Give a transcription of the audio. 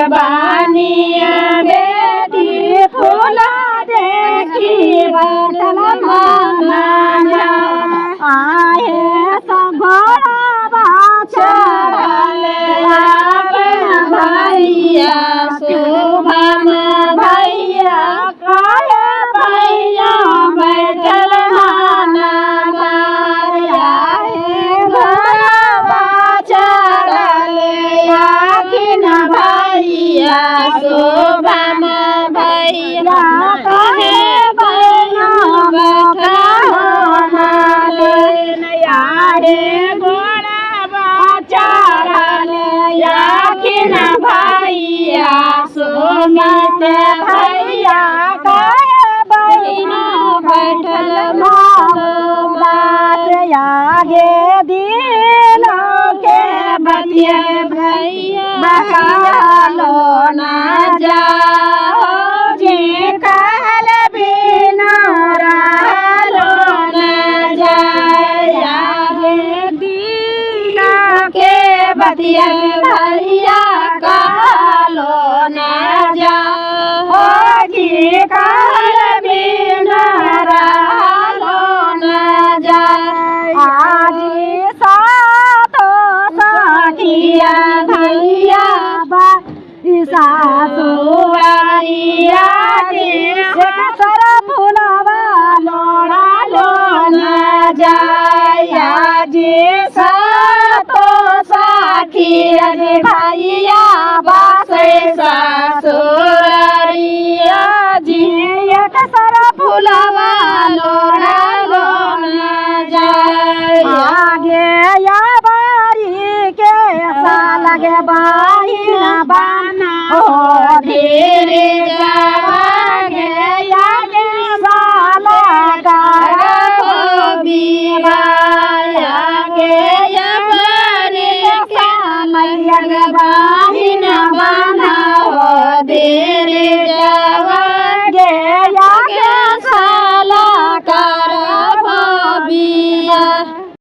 बानिया बेटी फूला देखी बटल माना आए संघोड़ा चढ़ल भैया शुभम भैया काहे भैया बैठल माना शुभम भैया कहे भैया रे गोड़ा चढ़ल याखिन भैया सुमित भैया कहे बहिना बैठल बात आगे दिलों के बतिया भैया बहालो ना जाओ जे कहल बिना रहलो ना जाए आगे दिलों के बतिया भैया कहलो ना जाओ जे कहल बिना रहलो ना जाए आज साथिया भैया सासुआरिया सर फुलवा लोड़ा लो न जाया जी सातो साखी रे भैया बासे सासुआरिया जी एक सर फुलवा लोड़ा लो न जाए आगे या लगे बाहिना बाना हो धीरे जागे यागे साला गारा हो बिवाया के या बरे के मैया